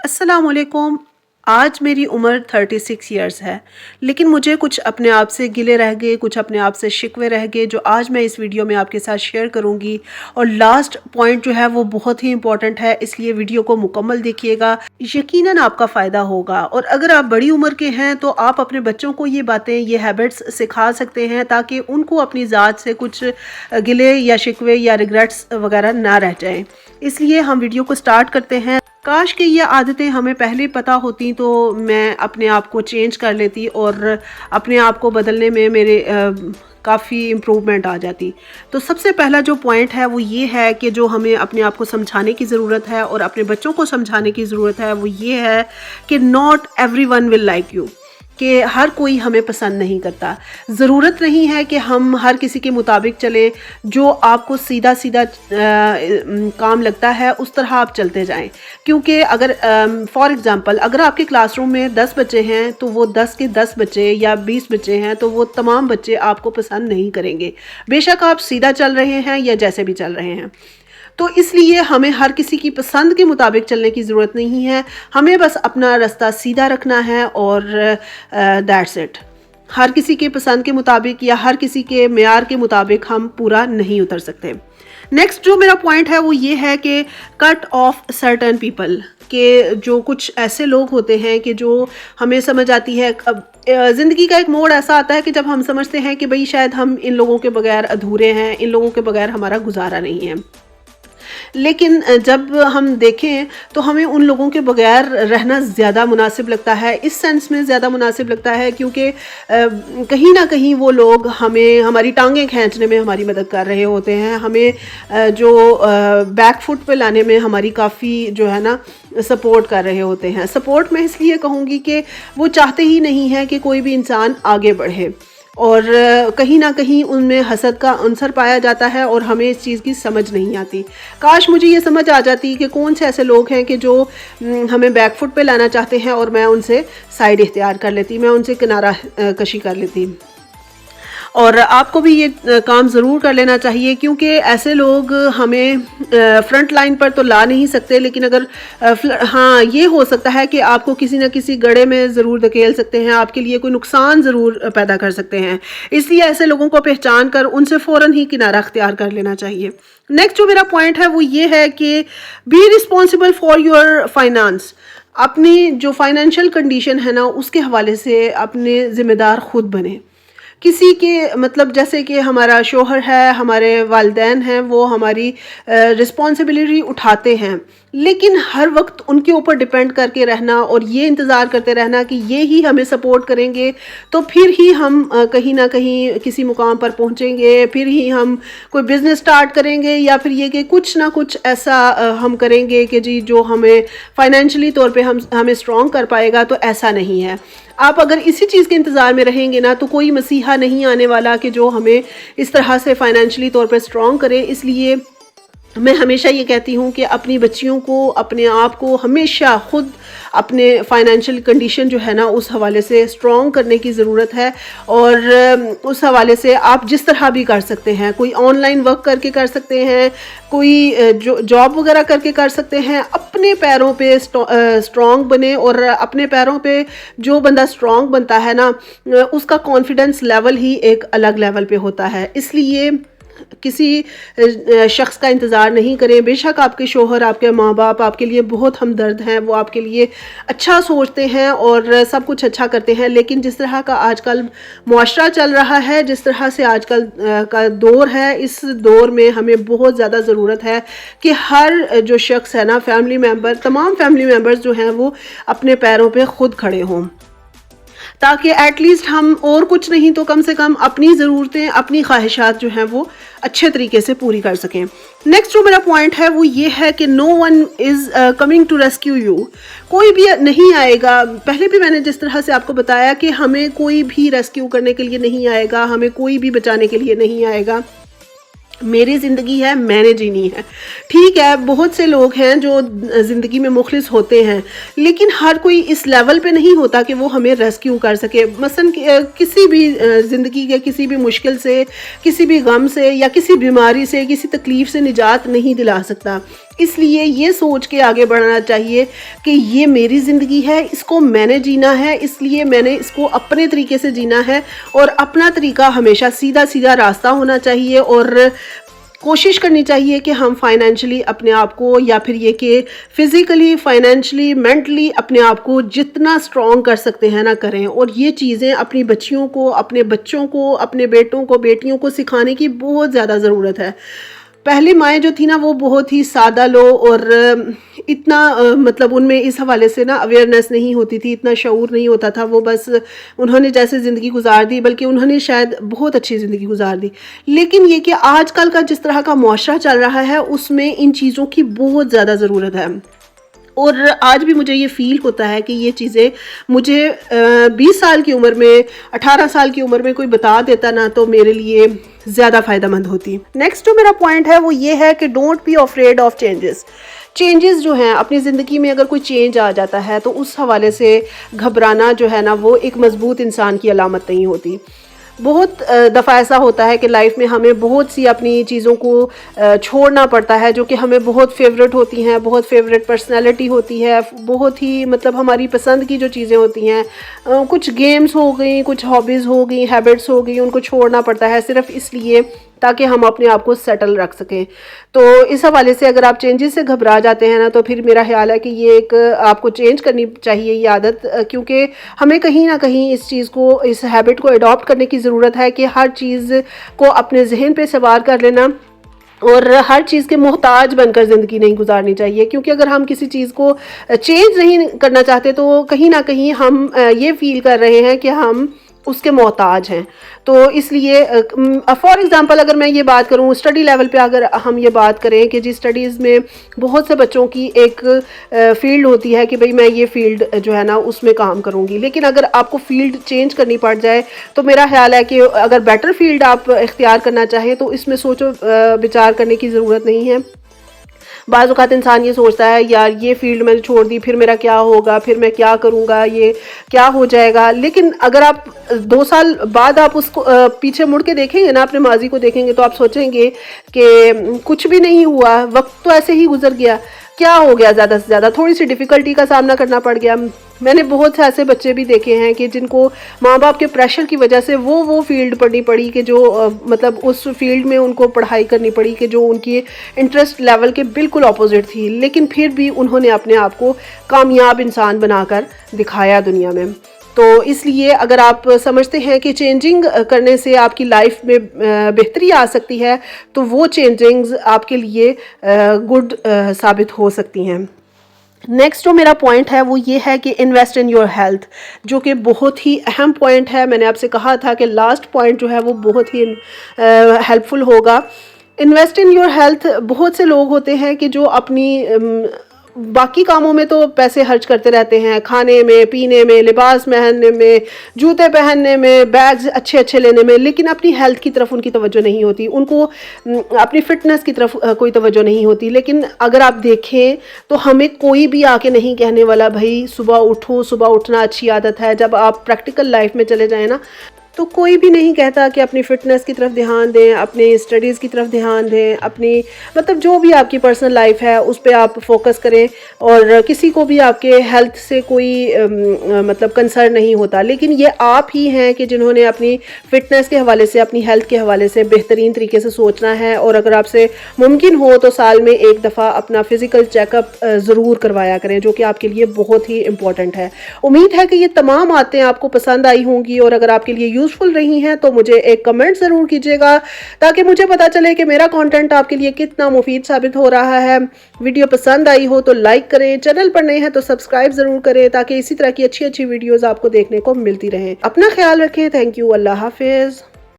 अस्सलाम वालेकुम। आज मेरी उम्र 36 इयर्स है, लेकिन मुझे कुछ अपने आप से गिले रह गए, कुछ अपने आप से शिकवे रह गए जो आज मैं इस वीडियो में आपके साथ शेयर करूंगी। और लास्ट पॉइंट जो है वो बहुत ही इंपॉर्टेंट है, इसलिए वीडियो को मुकम्मल देखिएगा, यकीनन आपका फ़ायदा होगा। और अगर आप बड़ी उम्र के हैं तो आप अपने बच्चों को ये बातें, ये हैबिट्स सिखा सकते हैं ताकि उनको अपनी ज़ात से कुछ गिले या शिकवे या रिग्रेट्स वगैरह ना रह जाएं। इसलिए हम वीडियो को स्टार्ट करते हैं। काश कि ये आदतें हमें पहले पता होती तो मैं अपने आप को चेंज कर लेती और अपने आप को बदलने में मेरे काफ़ी इम्प्रूवमेंट आ जाती। तो सबसे पहला जो पॉइंट है वो ये है कि जो हमें अपने आप को समझाने की ज़रूरत है और अपने बच्चों को समझाने की ज़रूरत है वो ये है कि not everyone will like you, कि हर कोई हमें पसंद नहीं करता। ज़रूरत नहीं है कि हम हर किसी के मुताबिक चलें, जो आपको सीधा सीधा काम लगता है उस तरह आप चलते जाएं। क्योंकि अगर फॉर एग्ज़ाम्पल अगर आपके क्लासरूम में 10 बच्चे हैं तो वो 10 के 10 बच्चे या 20 बच्चे हैं तो वो तमाम बच्चे आपको पसंद नहीं करेंगे, बेशक आप सीधा चल रहे हैं या जैसे भी चल रहे हैं। तो इसलिए हमें हर किसी की पसंद के मुताबिक चलने की ज़रूरत नहीं है, हमें बस अपना रास्ता सीधा रखना है और दैट्स इट। हर किसी के पसंद के मुताबिक या हर किसी के मेयार के मुताबिक हम पूरा नहीं उतर सकते। नेक्स्ट जो मेरा पॉइंट है वो ये है कि कट ऑफ सर्टन पीपल, के जो कुछ ऐसे लोग होते हैं कि जो हमें समझ आती है। अब ज़िंदगी का एक मोड़ ऐसा आता है कि जब हम समझते हैं कि भाई शायद हम इन लोगों के बगैर अधूरे हैं, इन लोगों के बगैर हमारा गुजारा नहीं है। लेकिन जब हम देखें तो हमें उन लोगों के बगैर रहना ज़्यादा मुनासिब लगता है। इस सेंस में ज़्यादा मुनासिब लगता है क्योंकि कहीं ना कहीं वो लोग हमें हमारी टांगें खींचने में हमारी मदद कर रहे होते हैं, हमें जो बैक फुट पे लाने में हमारी काफ़ी जो है ना सपोर्ट कर रहे होते हैं। सपोर्ट मैं इसलिए कहूँगी कि वो चाहते ही नहीं है कि कोई भी इंसान आगे बढ़े, और कहीं ना कहीं उनमें हसद का अंसर पाया जाता है और हमें इस चीज़ की समझ नहीं आती। काश मुझे ये समझ आ जाती कि कौन से ऐसे लोग हैं कि जो हमें बैक फुट पे लाना चाहते हैं और मैं उनसे साइड इख्तियार कर लेती, मैं उनसे किनारा कशी कर लेती। और आपको भी ये काम ज़रूर कर लेना चाहिए क्योंकि ऐसे लोग हमें फ्रंट लाइन पर तो ला नहीं सकते, लेकिन अगर हाँ ये हो सकता है कि आपको किसी न किसी गड्ढे में ज़रूर धकेल सकते हैं, आपके लिए कोई नुकसान ज़रूर पैदा कर सकते हैं। इसलिए ऐसे लोगों को पहचान कर उनसे फ़ौरन ही किनारा अख्तियार कर लेना चाहिए। नेक्स्ट जो मेरा पॉइंट है वो ये है कि be responsible for your finance. अपनी जो फाइनेंशियल कंडीशन है ना उसके हवाले से अपने ज़िम्मेदार खुद बने। किसी के मतलब जैसे कि हमारा शोहर है, हमारे वालिदैन हैं, वो हमारी रिस्पॉन्सिबिलिटी उठाते हैं, लेकिन हर वक्त उनके ऊपर डिपेंड करके रहना और ये इंतज़ार करते रहना कि ये ही हमें सपोर्ट करेंगे तो फिर ही हम कहीं ना कहीं किसी मुकाम पर पहुंचेंगे, फिर ही हम कोई बिज़नेस स्टार्ट करेंगे या फिर ये कि कुछ ना कुछ ऐसा हम करेंगे कि जी जो हमें फाइनेंशियली तौर पे हमें स्ट्रॉन्ग कर पाएगा। तो ऐसा नहीं है। आप अगर इसी चीज़ के इंतज़ार में रहेंगे ना तो कोई मसीहा नहीं आने वाला कि जो हमें इस तरह से फाइनेंशियली तौर पे स्ट्रॉन्ग करे। इसलिए मैं हमेशा ये कहती हूँ कि अपनी बच्चियों को, अपने आप को हमेशा खुद अपने फाइनेंशियल कंडीशन जो है ना उस हवाले से स्ट्रॉन्ग करने की ज़रूरत है। और उस हवाले से आप जिस तरह भी कर सकते हैं, कोई ऑनलाइन वर्क करके कर सकते हैं, कोई जो जॉब वगैरह करके कर सकते हैं। अपने पैरों पे स्ट्रॉन्ग बने और अपने पैरों पे जो बंदा स्ट्रॉन्ग बनता है ना उसका कॉन्फिडेंस लेवल ही एक अलग लेवल पे होता है। इसलिए किसी शख्स का इंतज़ार नहीं करें। बेशक आपके शोहर, आपके माँ बाप आपके लिए बहुत हमदर्द हैं, वो आपके लिए अच्छा सोचते हैं और सब कुछ अच्छा करते हैं, लेकिन जिस तरह का आजकल मुआशरा चल रहा है, जिस तरह से आजकल का दौर है, इस दौर में हमें बहुत ज़्यादा ज़रूरत है कि हर जो शख्स है ना, फैमिली मेम्बर, तमाम फैमिली मेम्बर्स जो हैं वो अपने पैरों पे खुद खड़े हों, ताकि एटलीस्ट हम और कुछ नहीं तो कम से कम अपनी ज़रूरतें, अपनी ख्वाहिशात जो हैं वो अच्छे तरीके से पूरी कर सकें। नेक्स्ट जो मेरा पॉइंट है वो ये है कि no one is coming to rescue you. कोई भी नहीं आएगा। पहले भी मैंने जिस तरह से आपको बताया कि हमें कोई भी रेस्क्यू करने के लिए नहीं आएगा, हमें कोई भी बचाने के लिए नहीं आएगा। मेरी ज़िंदगी है, मैंने जीनी है। ठीक है, बहुत से लोग हैं जो ज़िंदगी में मुखलिस होते हैं, लेकिन हर कोई इस लेवल पे नहीं होता कि वो हमें रेस्क्यू कर सके। मसलन किसी भी ज़िंदगी के किसी भी मुश्किल से, किसी भी गम से या किसी बीमारी से, किसी तकलीफ़ से निजात नहीं दिला सकता। اس لیے یہ سوچ کے آگے بڑھنا چاہیے کہ یہ میری زندگی ہے، اس کو میں نے جینا ہے، اس لیے میں نے اس کو اپنے طریقے سے جینا ہے، اور اپنا طریقہ ہمیشہ سیدھا سیدھا راستہ ہونا چاہیے، اور کوشش کرنی چاہیے کہ ہم فائنینشلی اپنے آپ کو، یا پھر یہ کہ فزیکلی، فائنینشلی، مینٹلی اپنے آپ کو جتنا اسٹرانگ کر سکتے ہیں نا کریں. اور یہ چیزیں اپنی بچیوں کو، اپنے بچوں کو، اپنے بیٹوں کو، بیٹیوں کو سکھانے کی بہت زیادہ ضرورت ہے. پہلی مائیں جو تھی نا وہ بہت ہی سادہ لو، اور اتنا مطلب ان میں اس حوالے سے نا اویئرنیس نہیں ہوتی تھی، اتنا شعور نہیں ہوتا تھا. وہ بس انہوں نے جیسے زندگی گزار دی، بلکہ انہوں نے شاید بہت اچھی زندگی گزار دی. لیکن یہ کہ آج کل کا جس طرح کا معاشرہ چل رہا ہے اس میں ان چیزوں کی بہت زیادہ ضرورت ہے. اور آج بھی مجھے یہ فیل ہوتا ہے کہ یہ چیزیں مجھے 20 سال کی عمر میں، 18 سال کی عمر میں کوئی بتا دیتا نا تو میرے لیے زیادہ فائدہ مند ہوتی. نیکسٹ جو میرا پوائنٹ ہے وہ یہ ہے کہ don't be afraid of changes. Changes جو ہیں اپنی زندگی میں، اگر کوئی چینج آ جاتا ہے تو اس حوالے سے گھبرانا جو ہے نا وہ ایک مضبوط انسان کی علامت نہیں ہوتی. بہت دفعہ ایسا ہوتا ہے کہ لائف میں ہمیں بہت سی اپنی چیزوں کو چھوڑنا پڑتا ہے جو کہ ہمیں بہت فیوریٹ ہوتی ہیں، بہت فیوریٹ پرسنالٹی ہوتی ہے، بہت ہی مطلب ہماری پسند کی جو چیزیں ہوتی ہیں، کچھ گیمز ہو گئیں، کچھ ہابیز ہو گئیں، ہیبٹس ہو گئی، ان کو چھوڑنا پڑتا ہے صرف اس لیے تاکہ ہم اپنے آپ کو سیٹل رکھ سکیں. تو اس حوالے سے اگر آپ چینجز سے گھبرا جاتے ہیں نا تو پھر میرا خیال ہے کہ یہ ایک آپ کو چینج کرنی چاہیے یہ عادت، کیونکہ ہمیں کہیں نہ کہیں اس چیز کو، اس ہیبٹ کو اڈاپٹ کرنے کی ضرورت ہے کہ ہر چیز کو اپنے ذہن پہ سوار کر لینا اور ہر چیز کے محتاج بن کر زندگی نہیں گزارنی چاہیے. کیونکہ اگر ہم کسی چیز کو چینج نہیں کرنا چاہتے تو کہیں نہ کہیں ہم یہ فیل کر رہے ہیں کہ ہم اس کے محتاج ہیں. تو اس لیے فار ایگزامپل اگر میں یہ بات کروں اسٹڈی لیول پہ، اگر ہم یہ بات کریں کہ جی اسٹڈیز میں بہت سے بچوں کی ایک فیلڈ ہوتی ہے کہ بھئی میں یہ فیلڈ جو ہے نا اس میں کام کروں گی، لیکن اگر آپ کو فیلڈ چینج کرنی پڑ جائے تو میرا خیال ہے کہ اگر بیٹر فیلڈ آپ اختیار کرنا چاہیں تو اس میں سوچ و بچار کرنے کی ضرورت نہیں ہے. بعض اوقات انسان یہ سوچتا ہے یار یہ فیلڈ میں نے چھوڑ دی، پھر میرا کیا ہوگا، پھر میں کیا کروں گا، یہ کیا ہو جائے گا. لیکن اگر آپ 2 سال بعد آپ اس کو پیچھے مڑ کے دیکھیں گے نا، اپنے ماضی کو دیکھیں گے تو آپ سوچیں گے کہ کچھ بھی نہیں ہوا، وقت تو ایسے ہی گزر گیا، کیا ہو گیا، زیادہ سے زیادہ تھوڑی سی ڈیفیکلٹی کا سامنا کرنا پڑ گیا. میں نے بہت سے ایسے بچے بھی دیکھے ہیں کہ جن کو ماں باپ کے پریشر کی وجہ سے وہ فیلڈ پڑھنی پڑی کہ جو مطلب اس فیلڈ میں ان کو پڑھائی کرنی پڑی کہ جو ان کی انٹرسٹ لیول کے بالکل اپوزٹ تھی، لیکن پھر بھی انہوں نے اپنے آپ کو کامیاب انسان بنا کر دکھایا دنیا میں. تو اس لیے اگر آپ سمجھتے ہیں کہ چینجنگ کرنے سے آپ کی لائف میں بہتری آ سکتی ہے تو وہ چینجنگز آپ کے لیے گڈ ثابت ہو سکتی ہیں. نیکسٹ جو میرا پوائنٹ ہے وہ یہ ہے کہ انویسٹ ان یور ہیلتھ، جو کہ بہت ہی اہم پوائنٹ ہے. میں نے آپ سے کہا تھا کہ لاسٹ پوائنٹ جو ہے وہ بہت ہی ہیلپ فل ہوگا. Invest in your health. بہت سے لوگ ہوتے ہیں کہ جو اپنی باقی کاموں میں تو پیسے خرچ کرتے رہتے ہیں، کھانے میں، پینے میں، لباس پہننے میں، جوتے پہننے میں، بیگز اچھے اچھے لینے میں، لیکن اپنی ہیلتھ کی طرف ان کی توجہ نہیں ہوتی، ان کو اپنی فٹنس کی طرف کوئی توجہ نہیں ہوتی. لیکن اگر آپ دیکھیں تو ہمیں کوئی بھی آ کے نہیں کہنے والا بھائی صبح اٹھو، صبح اٹھنا اچھی عادت ہے. جب آپ پریکٹیکل لائف میں چلے جائیں نا تو کوئی بھی نہیں کہتا کہ اپنی فٹنس کی طرف دھیان دیں، اپنی اسٹڈیز کی طرف دھیان دیں، اپنی مطلب جو بھی آپ کی پرسنل لائف ہے اس پہ آپ فوکس کریں، اور کسی کو بھی آپ کے ہیلتھ سے کوئی مطلب کنسرن نہیں ہوتا. لیکن یہ آپ ہی ہیں کہ جنہوں نے اپنی فٹنس کے حوالے سے، اپنی ہیلتھ کے حوالے سے بہترین طریقے سے سوچنا ہے. اور اگر آپ سے ممکن ہو تو سال میں ایک دفعہ اپنا فزیکل چیک اپ ضرور کروایا کریں، جو کہ آپ کے لیے بہت ہی امپورٹنٹ ہے. امید ہے کہ یہ تمام باتیں آپ کو پسند آئی ہوں گی، اور اگر آپ کے لیے یوزفل رہی ہیں تو مجھے ایک کمنٹ ضرور کیجیے گا تاکہ مجھے پتا چلے کہ میرا کانٹینٹ آپ کے لیے کتنا مفید ثابت ہو رہا ہے. ویڈیو پسند آئی ہو تو لائک کریں، چینل پر نئے ہیں تو سبسکرائب ضرور کریں تاکہ اسی طرح کی اچھی اچھی ویڈیوز آپ کو دیکھنے کو ملتی رہیں. اپنا خیال رکھیں. Thank you. اللہ حافظ.